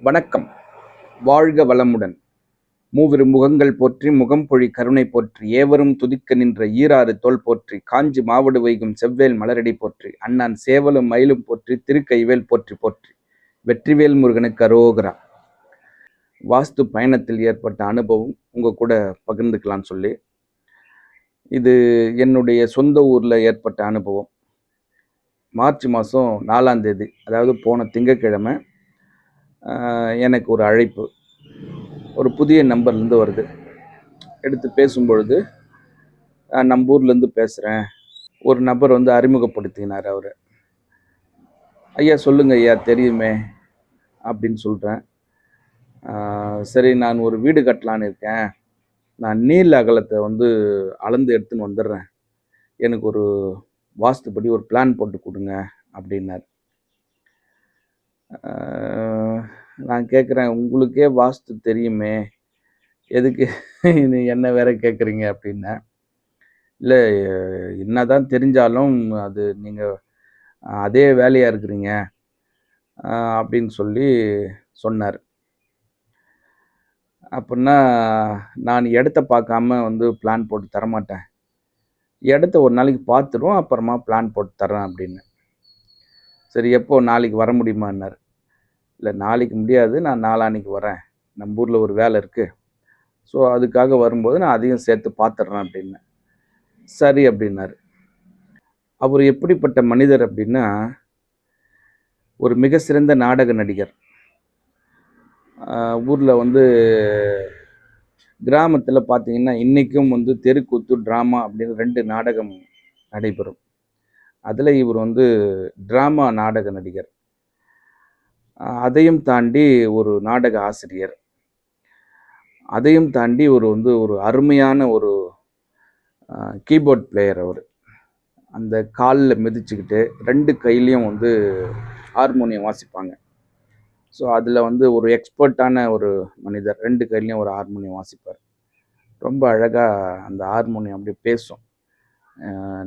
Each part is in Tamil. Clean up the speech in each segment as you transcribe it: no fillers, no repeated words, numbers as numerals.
வணக்கம். வாழ்க வளமுடன். மூவிரு முகங்கள் போற்றி முகம்பொழி கருணை போற்றி ஏவரும் துதிக்க நின்ற ஈராறு தோள் போற்றி காஞ்சி மாவடு வைகும் செவ்வேல் மலரடி போற்றி அண்ணான் சேவலும் மயிலும் போற்றி திருக்கைவேல் போற்றி போற்றி வெற்றிவேல் முருகனுக்கு அரோகரா. வாஸ்து பயணத்தில் ஏற்பட்ட அனுபவம் உங்க கூட பகிர்ந்துக்கலான்னு சொல்லி, இது என்னுடைய சொந்த ஊர்ல ஏற்பட்ட அனுபவம். மார்ச் மாதம் 4ஆம் தேதி, அதாவது போன திங்கட்கிழமை, எனக்கு ஒரு அழைப்பு ஒரு புதிய நம்பர்லேருந்து வருது. எடுத்து பேசும்பொழுது, நம்ம ஊர்லேருந்து பேசுகிறேன். ஒரு நபர் வந்து அறிமுகப்படுத்தினார் அவர். ஐயா சொல்லுங்க ஐயா, தெரியுமே அப்படின்னு சொல்கிறேன். சரி, நான் ஒரு வீடு கட்டலான்னு இருக்கேன். நான் நீள் அகலத்தை வந்து அளந்து எடுத்துன்னு வந்துடுறேன். எனக்கு ஒரு வாஸ்துப்படி ஒரு பிளான் போட்டு கொடுங்க அப்படின்னார். நான் கேட்குறேன், உங்களுக்கே வாஸ்து தெரியுமே, எதுக்கு என்ன வேற கேட்குறீங்க அப்படின்னேன். இல்லை, என்னதான் தெரிஞ்சாலும் அது நீங்கள் அதே வேலையாக இருக்கிறீங்க அப்படின்னு சொல்லி சொன்னார். அப்படின்னா நான் இடத்த பார்க்காம வந்து பிளான் போட்டு தரமாட்டேன். இடத்த ஒரு நாளைக்கு பார்த்துருவோம், அப்புறமா பிளான் போட்டு தரேன் அப்படின்னு. சரி, எப்போ நாளைக்கு வர முடியுமான்னார். இல்லை, நாளைக்கு முடியாது, நான் நாளான்னைக்கு வரேன். நம்ம ஊரில் ஒரு வேலை இருக்குது. ஸோ அதுக்காக வரும்போது நான் அதையும் சேர்த்து பார்த்துட்றேன் அப்படின்னேன். சரி அப்படின்னாரு. அவர் எப்படிப்பட்ட மனிதர் அப்படின்னா, ஒரு மிக சிறந்த நாடக நடிகர். ஊரில் வந்து கிராமத்தில் பார்த்தீங்கன்னா இன்றைக்கும் வந்து தெருக்கூத்து, ட்ராமா அப்படின்னு 2 நாடகம் நடைபெறும். அதில் இவர் வந்து ட்ராமா நாடக நடிகர். அதையும் தாண்டி ஒரு நாடக ஆசிரியர். அதையும் தாண்டி ஒரு அருமையான ஒரு கீபோர்ட் பிளேயர் அவர். அந்த காலில் மிதிச்சுக்கிட்டு 2 கையிலையும் வந்து ஹார்மோனியம் வாசிப்பாங்க. ஸோ அதில் வந்து ஒரு எக்ஸ்பர்ட்டான ஒரு மனிதர். 2 கையிலையும் ஒரு ஹார்மோனியம் வாசிப்பார். ரொம்ப அழகாக அந்த ஹார்மோனியம் அப்படியே பேசும்.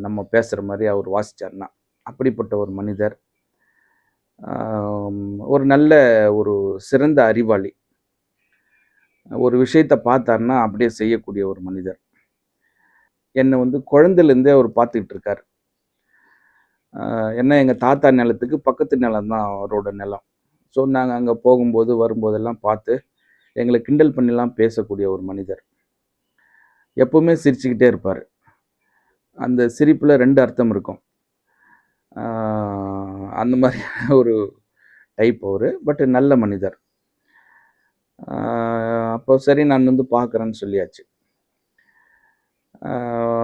நம்ம பேசுகிற மாதிரி அவர் வாசித்தார்னா. அப்படிப்பட்ட ஒரு மனிதர். ஒரு நல்ல ஒரு சிறந்த அறிவாளி. ஒரு விஷயத்தை பார்த்தாருன்னா அப்படியே செய்யக்கூடிய ஒரு மனிதர். என்னை வந்து குழந்தையிலேருந்தே அவர் பார்த்துக்கிட்டு இருக்கார். என்ன, எங்கள் தாத்தா நிலத்துக்கு பக்கத்து நிலம் தான் அவரோட நிலம். ஸோ நாங்கள் அங்கே போகும்போது வரும்போதெல்லாம் பார்த்து எங்களை கிண்டல் பண்ணிலாம் பேசக்கூடிய ஒரு மனிதர். எப்பவுமே சிரிச்சுக்கிட்டே இருப்பார். அந்த சிரிப்பில் 2 அர்த்தம் இருக்கும். அந்த மாதிரி ஒரு டைப் அவர். பட் நல்ல மனிதர். அப்போ சரி, நான் வந்து பார்க்குறேன்னு சொல்லியாச்சு.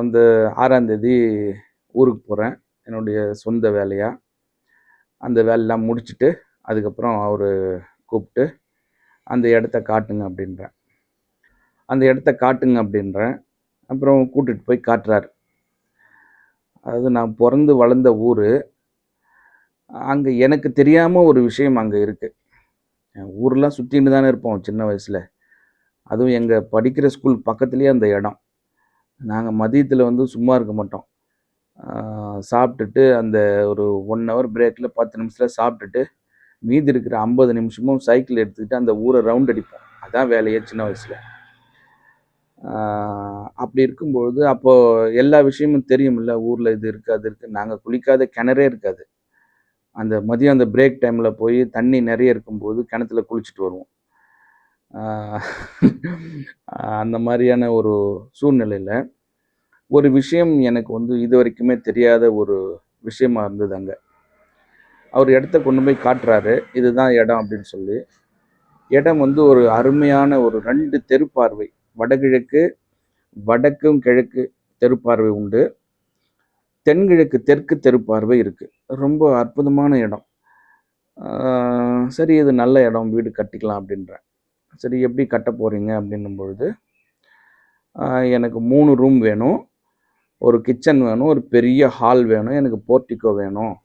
அந்த 6ஆம் தேதி ஊருக்கு போகிறேன், என்னுடைய சொந்த வேலையாக. அந்த வேலையெல்லாம் முடிச்சுட்டு அதுக்கப்புறம் அவர் கூப்பிட்டு அந்த இடத்த காட்டுங்க அப்படின்றேன். அந்த இடத்த காட்டுங்க அப்படின்றேன். அப்புறம் கூட்டிகிட்டு போய் காட்டுறாரு. அதாவது நான் பிறந்து வளர்ந்த ஊர். அங்கே எனக்கு தெரியாமல் ஒரு விஷயம் அங்கே இருக்குது. ஊரெலாம் சுற்றின்னு தானே இருப்போம் சின்ன வயசில். அதுவும் எங்கள் படிக்கிற ஸ்கூல் பக்கத்துலேயே அந்த இடம். நாங்கள் மதியத்தில் வந்து சும்மா இருக்க மாட்டோம். சாப்பிட்டுட்டு அந்த ஒரு 1 ஹவர் பிரேக்கில் 10 நிமிஷத்தில் சாப்பிட்டுட்டு மீதி இருக்கிற 50 நிமிஷமும் சைக்கிள் எடுத்துக்கிட்டு அந்த ஊரை ரவுண்ட் அடிப்போம். அதான் வேலையே சின்ன வயசில். அப்படி இருக்கும்பொழுது அப்போது எல்லா விஷயமும் தெரியுமில்ல, ஊரில் இது இருக்குது அது இருக்குது. நாங்கள் குளிக்காத கிணறே இருக்காது. அந்த மதியம் அந்த பிரேக் டைமில் போய் தண்ணி நிறைய இருக்கும்போது கிணத்துல குளிச்சுட்டு வருவோம். அந்த மாதிரியான ஒரு சூழ்நிலையில் ஒரு விஷயம் எனக்கு வந்து இது வரைக்குமே தெரியாத ஒரு விஷயமா இருந்தது. அங்கே அவர் இடத்த கொண்டு போய் காட்டுறாரு, இதுதான் இடம் அப்படின்னு சொல்லி. இடம் வந்து ஒரு அருமையான ஒரு 2 தெருப்பார்வை, வடகிழக்கு வடக்கும் கிழக்கு தெருப்பார்வை உண்டு, தென்கிழக்கு தெற்கு தெருப்பார்வை இருக்கு. ரொம்ப அற்புதமான இடம். சரி, இது நல்ல இடம், வீடு கட்டிக்கலாம் அப்படின்றேன். சரி, எப்படி கட்ட போகிறீங்க அப்படின்னும் பொழுது, எனக்கு 3 ரூம் வேணும், ஒரு கிச்சன் வேணும், ஒரு பெரிய ஹால் வேணும், எனக்கு போர்ட்டிகோ வேணும்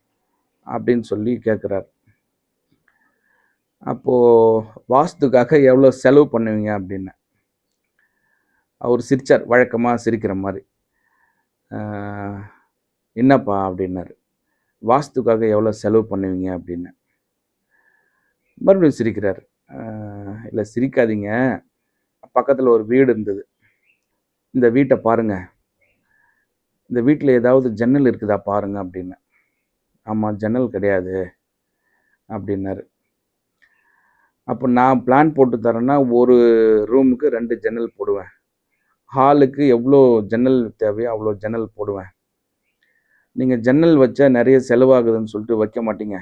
அப்படின்னு சொல்லி கேட்குறாரு. அப்போது வாஸ்துக்காக எவ்வளோ செலவு பண்ணுவீங்க அப்படின்னு. அவர் சிரித்தார், வழக்கமாக சிரிக்கிற மாதிரி. என்னப்பா அப்படின்னாரு. வாஸ்துக்காக எவ்வளோ செலவு பண்ணுவீங்க அப்படின்னு. மறுபடியும் சிரிக்கிறார். இல்லை சிரிக்காதீங்க, பக்கத்தில் ஒரு வீடு இருந்தது. இந்த வீட்டை பாருங்க, இந்த வீட்டில் ஏதாவது ஜன்னல் இருக்குதா பாருங்க அப்படின்னு. ஆமாம், ஜன்னல் கிடையாது அப்படின்னாரு. அப்போ நான் பிளான் போட்டு தரேன்னா ஒரு ரூமுக்கு 2 ஜன்னல் போடுவேன். ஹாலுக்கு எவ்வளோ ஜன்னல் தேவையோ அவ்வளோ ஜன்னல் போடுவேன். நீங்கள் ஜன்னல் வச்சா நிறைய செலவாகுதுன்னு சொல்லிட்டு வைக்க மாட்டீங்க.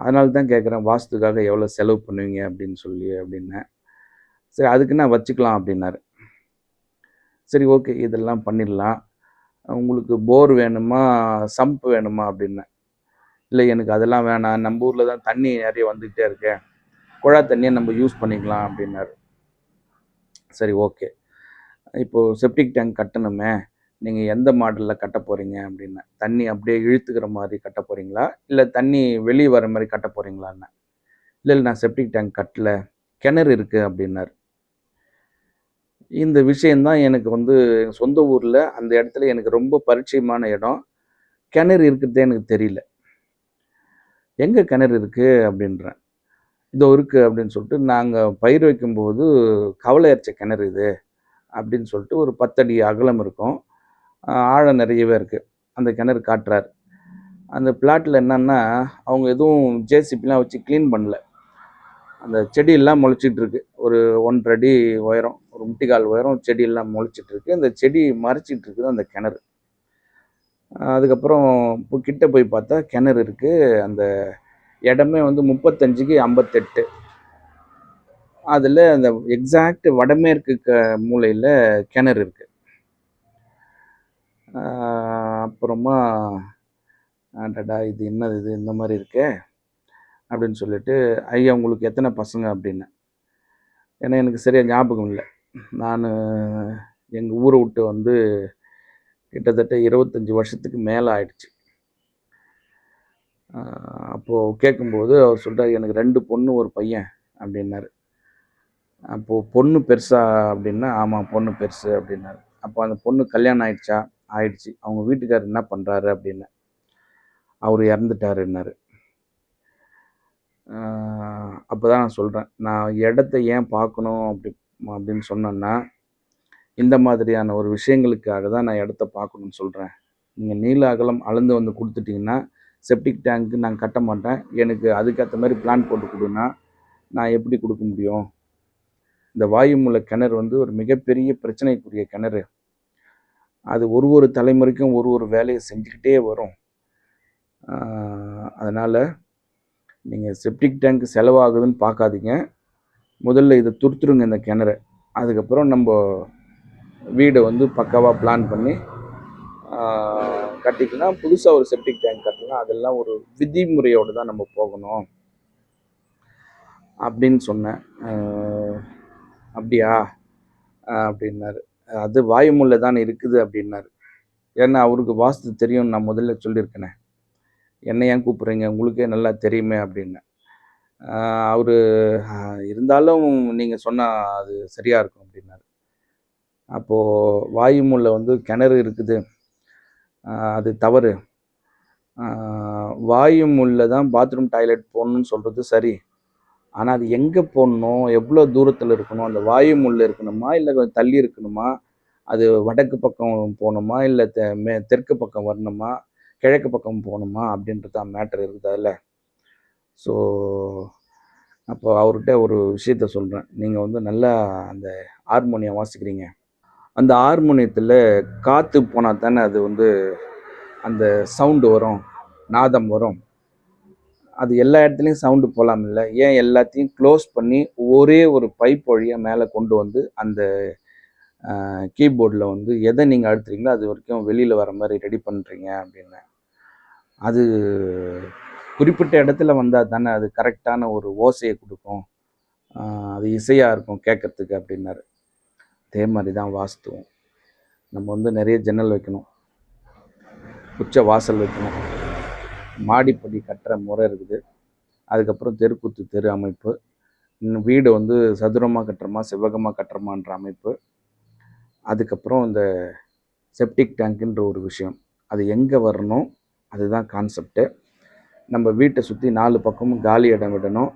அதனால தான் கேட்குறேன், வாஸ்துக்காக எவ்வளோ செலவு பண்ணுவீங்க அப்படின்னு சொல்லி அப்படின்னேன். சரி, அதுக்கு நான் வச்சுக்கலாம் அப்படின்னாரு. சரி, ஓகே, இதெல்லாம் பண்ணிடலாம். உங்களுக்கு போர் வேணுமா, சம்ப் வேணுமா அப்படின்னேன். இல்லை, எனக்கு அதெல்லாம் வேணாம், நம்ம ஊரில் தான் தண்ணி நிறைய வந்துக்கிட்டே இருக்கு, குழாய் தண்ணியை நம்ம யூஸ் பண்ணிக்கலாம் அப்படின்னாரு. சரி, ஓகே. இப்போது செப்டிக் டேங்க் கட்டணுமே, நீங்கள் எந்த மாடலில் கட்ட போகிறீங்க அப்படின்னேன். தண்ணி அப்படியே இழுத்துக்கிற மாதிரி கட்ட போகிறீங்களா, இல்லை தண்ணி வெளியே வர மாதிரி கட்ட போகிறீங்களான்னு. இல்லை, நான் செப்டிக் டேங்க் கட்டல, கிணறு இருக்குது அப்படின்னாரு. இந்த விஷயந்தான் எனக்கு வந்து சொந்த ஊரில் அந்த இடத்துல எனக்கு ரொம்ப பரிச்சயமான இடம். கிணறு இருக்கிறதே எனக்கு தெரியல. எங்கே கிணறு இருக்குது அப்படின்றேன். இதோ இருக்குது அப்படின்னு சொல்லிட்டு, நாங்கள் பயிர் வைக்கும்போது கவலை அரைச்ச கிணறு இது அப்படின்னு சொல்லிட்டு ஒரு 10 அடி அகலம் இருக்கும், ஆழம் நிறையவே இருக்குது. அந்த கிணறு காட்டுறாரு. அந்த பிளாட்டில் என்னன்னா, அவங்க எதுவும் ஜேசிபிலாம் வச்சு க்ளீன் பண்ணல. அந்த செடியெல்லாம் முளைச்சிட்டு இருக்கு. ஒரு 1.5 அடி உயரம், ஒரு முட்டிக்கால் உயரம் செடியெல்லாம் முளைச்சிட்டு இருக்கு. அந்த செடி மறைச்சிட்டு இருக்குது அந்த கிணறு. அதுக்கப்புறம் இப்போ கிட்ட போய் பார்த்தா கிணறு இருக்குது. அந்த இடமே வந்து 35க்கு 58. அதில் அந்த எக்ஸாக்ட் வடமேற்கு மூலையில் கிணறு இருக்குது. அப்புறமா அடடா, இது என்னது இது இந்த மாதிரி இருக்கே அப்படின்னு சொல்லிட்டு, ஐயா உங்களுக்கு எத்தனை பசங்க அப்படின்னு. ஏன்னா எனக்கு சரியாக ஞாபகம் இல்லை. நான் எங்கள் ஊரை விட்டு வந்து கிட்டத்தட்ட 25 வருஷத்துக்கு மேலே ஆயிடுச்சு. அப்போது கேட்கும்போது அவர் சொல்கிறார், எனக்கு 2 பொண்ணு 1 பையன் அப்படின்னாரு. அப்போது பொண்ணு பெருசா அப்படின்னா, ஆமாம் பொண்ணு பெருசு அப்படின்னாரு. அப்போ அந்த பொண்ணு கல்யாணம் ஆயிடுச்சா? ஆயிடுச்சு. அவங்க வீட்டுக்காரர் என்ன பண்ணுறாரு அப்படின்னு. அவர் இறந்துட்டாருன்னாரு. அப்போ தான் நான் சொல்கிறேன், நான் இடத்த ஏன் பார்க்கணும் அப்படின்னு சொன்னேன்னா, இந்த மாதிரியான ஒரு விஷயங்களுக்காக தான் நான் இடத்த பார்க்கணுன்னு சொல்கிறேன். நீங்கள் நீள அகலம் அளந்து வந்து கொடுத்துட்டிங்கன்னா, செப்டிக் டேங்க்கு நான் கட்ட மாட்டேன், எனக்கு அதுக்கேற்ற மாதிரி பிளான் போட்டு கொடுன்னா நான் எப்படி கொடுக்க முடியும்? இந்த வாயுமூல கிணறு வந்து ஒரு மிகப்பெரிய பிரச்சனைக்குரிய கிணறு. அது ஒரு தலைமுறைக்கும் ஒரு வேலையை செஞ்சுக்கிட்டே வரும். அதனால் நீங்கள் செப்டிக் டேங்க் செலவாகுதுன்னு பார்க்காதீங்க. முதல்ல இதை துருத்துருங்க இந்த கிணறு. அதுக்கப்புறம் நம்ம வீடை வந்து பக்காவாக பிளான் பண்ணி கட்டிக்கலாம். புதுசாக ஒரு செப்டிக் டேங்க் கட்டலாம். அதெல்லாம் ஒரு விதிமுறையோடு தான் நம்ம போகணும் அப்படின்னு சொன்னேன். அப்படியா அப்படின்னாரு. அது வாயுமூல தான் இருக்குது அப்படின்னாரு. ஏன்னா அவருக்கு வாஸ்து தெரியும்னு நான் முதல்ல சொல்லியிருக்கேனே. என்ன ஏன் கூப்பிட்றீங்க, உங்களுக்கே நல்லா தெரியுமே அப்படின்னு. அவர் இருந்தாலும் நீங்கள் சொன்னால் அது சரியாக இருக்கும் அப்படின்னாரு. அப்போது வாயுமூல வந்து கிணறு இருக்குது, அது தவறு. வாயுமூல தான் பாத்ரூம் டாய்லெட் போடணும்னு சொல்கிறது சரி. ஆனால் அது எங்கே போடணும், எவ்வளோ தூரத்தில் இருக்கணும், அந்த வாயுமூல இருக்கணுமா இல்லை கொஞ்சம் தள்ளி இருக்கணுமா, அது வடக்கு பக்கம் போகணுமா இல்லை தெற்கு பக்கம் வரணுமா, கிழக்கு பக்கம் போகணுமா அப்படின்றது தான் மேட்ரு இருக்குது அதில். ஸோ அப்போ அவர்கிட்ட ஒரு விஷயத்த சொல்கிறேன், நீங்கள் வந்து நல்லா அந்த ஹார்மோனியம் வாசிக்கிறீங்க, அந்த ஹார்மோனியத்தில் காற்று போனால் தானே அது வந்து அந்த சவுண்டு வரும், நாதம் வரும். அது எல்லா இடத்துலையும் சவுண்டு போகலாம் இல்லை, ஏன் எல்லாத்தையும் க்ளோஸ் பண்ணி ஒரே ஒரு பைப் வழியாக மேலே கொண்டு வந்து அந்த கீபோர்டில் வந்து எதை நீங்கள் அழுத்துறீங்களோ அது வரைக்கும் வெளியில் வர மாதிரி ரெடி பண்ணுறீங்க அப்படின்னு. அது குறிப்பிட்ட இடத்துல வந்தால் தானே அது கரெக்டான ஒரு ஓசையை கொடுக்கும், அது இசையாக இருக்கும் கேட்குறதுக்கு அப்படின்னாரு. அதே மாதிரி தான் வாஸ்துவும். நம்ம வந்து நிறைய ஜன்னல் வைக்கணும், உச்ச வாசல் வைக்கணும், மாடிப்படி கட்டுற முறை இருக்குது. அதுக்கப்புறம் தெருக்கூத்து தெரு அமைப்பு, இன்னும் வீடு வந்து சதுரமாக கட்டுறோமா செவ்வகமாக கட்டுறோமான்ற அமைப்பு, அதுக்கப்புறம் இந்த செப்டிக் டேங்க்குன்ற ஒரு விஷயம், அது எங்கே வரணும் அதுதான் கான்செப்டு. நம்ம வீட்டை சுற்றி 4 பக்கமும் காலி இடம் விடணும்.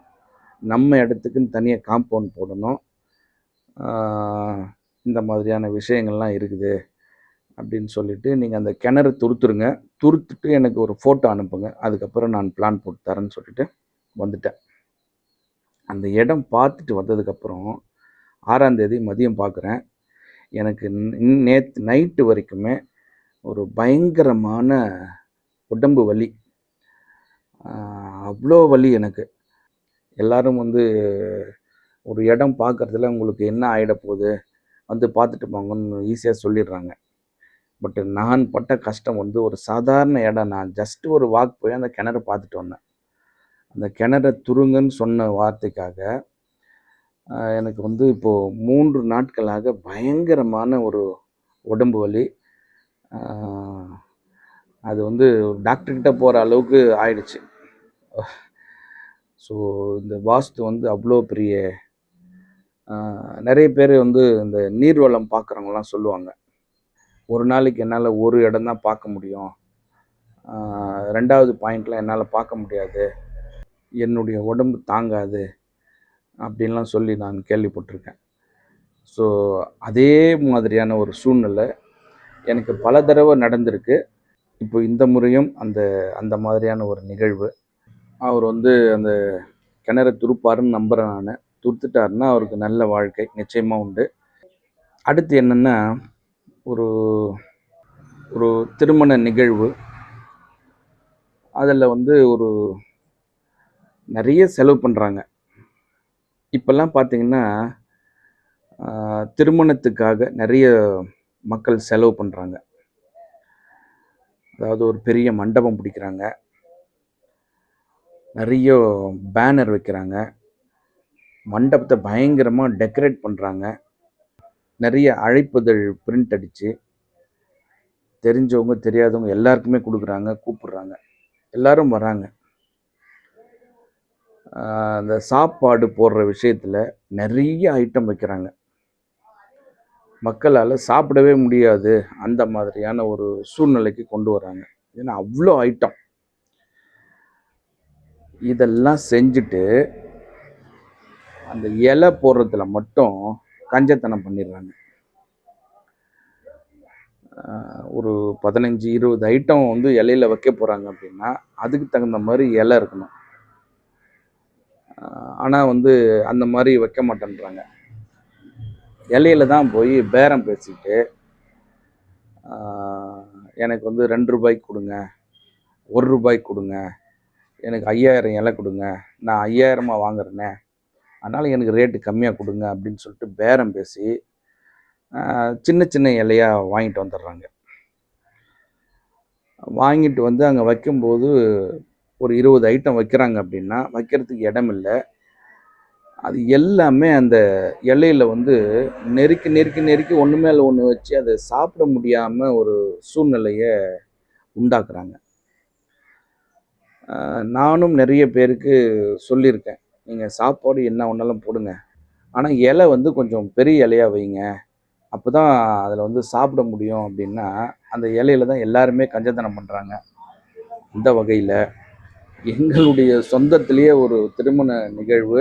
நம்ம இடத்துக்குன்னு தனியாக காம்பவுண்ட் போடணும். இந்த மாதிரியான விஷயங்கள்லாம் இருக்குது அப்படின்னு சொல்லிட்டு நீங்கள் அந்த கிணறு துருத்துருங்க. துருத்துட்டு எனக்கு ஒரு ஃபோட்டோ அனுப்புங்க. அதுக்கப்புறம் நான் பிளான் போட்டு தரேன்னு சொல்லிட்டு வந்துட்டேன். அந்த இடம் பார்த்துட்டு வந்ததுக்கப்புறம் 6ஆம் தேதி மதியம் பார்க்குறேன். எனக்கு நேற்று நைட்டு வரைக்குமே ஒரு பயங்கரமான உடம்பு வலி. அவ்வளோ வலி எனக்கு. எல்லாரும் வந்து ஒரு இடம் பார்க்குறதுல உங்களுக்கு என்ன ஆகிடப்போகுது, வந்து பார்த்துட்டு போங்கன்னு ஈஸியாக சொல்லிடுறாங்க. பட் நான் பட்ட கஷ்டம் வந்து ஒரு சாதாரண இடம். நான் ஜஸ்ட் ஒரு வாக் போய் அந்த கிணறு பார்த்துட்டு வந்தேன். அந்த கிணற துருங்கன்னு சொன்ன வார்த்தைக்காக எனக்கு வந்து இப்போது 3 நாட்களாக பயங்கரமான ஒரு உடம்பு வலி. அது வந்து டாக்டர்கிட்ட போகிற அளவுக்கு ஆயிடுச்சு. ஸோ இந்த வாஸ்து வந்து அவ்வளோ பெரிய நிறைய பேர் வந்து இந்த நீர்வளம் பார்க்குறவங்களாம் சொல்லுவாங்க, ஒரு நாளைக்கு என்னால் ஒரு இடம் தான் பார்க்க முடியும், 2வது பாயிண்டில் என்னால் பார்க்க முடியாது, என்னுடைய உடம்பு தாங்காது அப்படின்லாம் சொல்லி நான் கேள்விப்பட்டிருக்கேன். ஸோ அதே மாதிரியான ஒரு சூழ்நிலை எனக்கு பல தடவை நடந்திருக்கு. இப்போ இந்த முறையும் அந்த அந்த மாதிரியான ஒரு நிகழ்வு. அவர் வந்து அந்த கிணற துருப்பாருன்னு நம்புகிறேன் நான். துருத்துட்டாருன்னா அவருக்கு நல்ல வாழ்க்கை நிச்சயமாக உண்டு. அடுத்து என்னென்னா, ஒரு ஒரு திருமண நிகழ்வு. அதில் வந்து ஒரு நிறைய செலவு பண்ணுறாங்க. இப்போல்லாம் பார்த்தீங்கன்னா திருமணத்துக்காக நிறைய மக்கள் செலவு பண்ணுறாங்க. அதாவது ஒரு பெரிய மண்டபம் பிடிக்கிறாங்க, நிறைய பேனர் வைக்கிறாங்க, மண்டபத்தை பயங்கரமாக டெக்கரேட் பண்ணுறாங்க, நிறைய அழைப்புதழ் பிரிண்ட் அடித்து தெரிஞ்சவங்க தெரியாதவங்க எல்லாருக்குமே கொடுக்குறாங்க, கூப்பிடுறாங்க, எல்லாரும் வராங்க. அந்த சாப்பாடு போடுற விஷயத்தில் நிறைய ஐட்டம் வைக்கிறாங்க. மக்களால் சாப்பிடவே முடியாது அந்த மாதிரியான ஒரு சூழ்நிலைக்கு கொண்டு வராங்க. ஏன்னா அவ்வளோ ஐட்டம். இதெல்லாம் செஞ்சுட்டு அந்த இலை போடுறதுல மட்டும் கஞ்சத்தனம் பண்ணிடுறாங்க. ஒரு 15-20 ஐட்டம் வந்து இலையில வைக்க போகிறாங்க அப்படின்னா அதுக்கு தகுந்த மாதிரி இலை இருக்கணும். ஆனால் வந்து அந்த மாதிரி வைக்க மாட்டேன்றாங்க. இலையில தான் போய் பேரம் பேசிட்டு எனக்கு வந்து 2 ரூபாய்க்கு கொடுங்க, 1 ரூபாய்க்கு கொடுங்க, எனக்கு 5000 இலை கொடுங்க, நான் 5000 வாங்குறேனே, அதனால் எனக்கு ரேட்டு கம்மியாக கொடுங்க அப்படின்னு சொல்லிட்டு பேரம் பேசி சின்ன சின்ன இலையாக வாங்கிட்டு வந்துடுறாங்க. வாங்கிட்டு வந்து அங்கே வைக்கும்போது ஒரு 20 ஐட்டம் வைக்கிறாங்க அப்படின்னா வைக்கிறதுக்கு இடம் இல்லை. அது எல்லாமே அந்த இலையில வந்து நெருக்கி நெருக்கி நெருக்கி ஒன்று மேலே ஒன்று வச்சு அதை சாப்பிட முடியாமல் ஒரு சூழ்நிலையை உண்டாக்குறாங்க. நானும் நிறைய பேருக்கு சொல்லியிருக்கேன், நீங்கள் சாப்பாடு என்ன ஒன்றாலும் போடுங்க, ஆனால் இலை வந்து கொஞ்சம் பெரிய இலையாக வைங்க, அப்போ தான் அதில் வந்து சாப்பிட முடியும் அப்படின்னா அந்த இலையில தான் எல்லாருமே கஞ்சத்தனம் பண்ணுறாங்க. இந்த வகையில் எங்களுடைய சொந்தத்திலேயே ஒரு திருமண நிகழ்வு,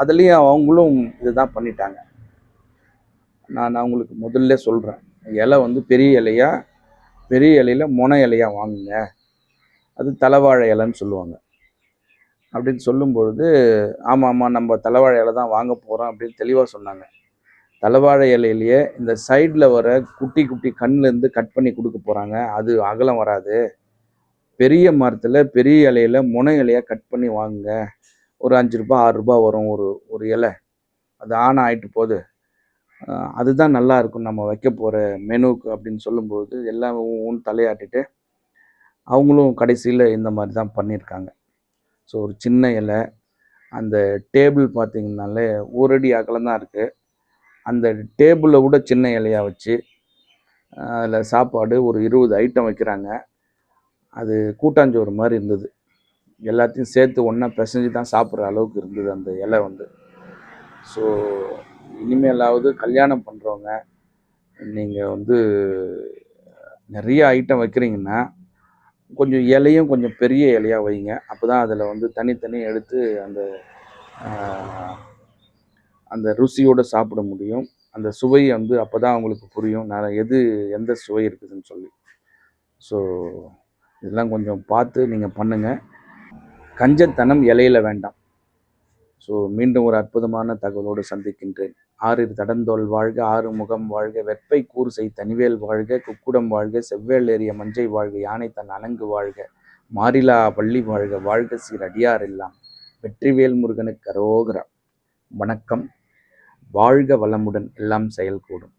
அதுலேயும் அவங்களும் இதுதான் பண்ணிட்டாங்க. நான் அவங்களுக்கு முதல்ல சொல்கிறேன், இலை வந்து பெரிய இலையா, பெரிய இலையில் முனை இலையாக வாங்குங்க, அது தலைவாழை இலைன்னு சொல்லுவாங்க. அப்படின்னு சொல்லும்பொழுது ஆமாம் நம்ம தலைவாழை இலை தான் வாங்க போகிறோம் அப்படின்னு தெளிவாக சொன்னாங்க. தலைவாழை இலையிலேயே இந்த சைடில் வர குட்டி குட்டி கண்ணிலேருந்து கட் பண்ணி கொடுக்க போகிறாங்க, அது அகலம் வராது, பெரிய மரத்தில் பெரிய இலையில் முனை இலையாக கட் பண்ணி வாங்குங்க, ஒரு 5 ரூபா 6 ரூபா வரும் ஒரு ஒரு இலை, அது ஆணை ஆகிட்டு போகுது, அதுதான் நல்லா இருக்கும் நம்ம வைக்க போகிற மெனுக்கு அப்படின்னு சொல்லும்போது எல்லாம் ஒன்று தலையாட்டிட்டு அவங்களும் கடைசியில் இந்த மாதிரி தான் பண்ணியிருக்காங்க. ஸோ ஒரு சின்ன இலை, அந்த டேபிள் பார்த்திங்கனாலே ஒரு அடி அகலம் தான் இருக்குது, அந்த டேபிளை விட சின்ன இலையாக வச்சு அதில் சாப்பாடு ஒரு 20 ஐட்டம் வைக்கிறாங்க. அது கூட்டாஞ்சோறு மாதிரி இருந்தது, எல்லாத்தையும் சேர்த்து ஒன்றா பிசைஞ்சு தான் சாப்பிட்ற அளவுக்கு இருந்தது அந்த இலை வந்து. ஸோ இனிமேலாவது கல்யாணம் பண்ணுறவங்க நீங்கள் வந்து நிறைய ஐட்டம் வைக்கிறீங்கன்னா கொஞ்சம் இலையும் கொஞ்சம் பெரிய இலையா வைங்க. அப்போ தான் அதில் வந்து தனித்தனி எடுத்து அந்த அந்த ருசியோடு சாப்பிட முடியும். அந்த சுவை வந்து அப்போ தான் அவங்களுக்கு புரியும். நான் எந்த சுவை இருக்குதுன்னு சொல்லி. ஸோ இதெல்லாம் கொஞ்சம் பார்த்து நீங்கள் பண்ணுங்கள். கஞ்சத்தனம் இலையில வேண்டாம். ஸோ மீண்டும் ஒரு அற்புதமான தகவலோடு சந்திக்கின்றேன். ஆறிரு தடந்தோள் வாழ்க, ஆறு முகம் வாழ்க, வெற்பை கூர்செய் தனிவேல் வாழ்க, குக்குடம் வாழ்க, செவ்வேள் ஏறிய மஞ்சை வாழ்க, யானை தன் அணங்கு வாழ்க, மாறிலா பள்ளி வாழ்க, வாழ்க சீர் அடியார் எல்லாம், வெற்றிவேல் முருகனுக்கு அரோகரா. வணக்கம். வாழ்க வளமுடன். எல்லாம் செயல்கூடும்.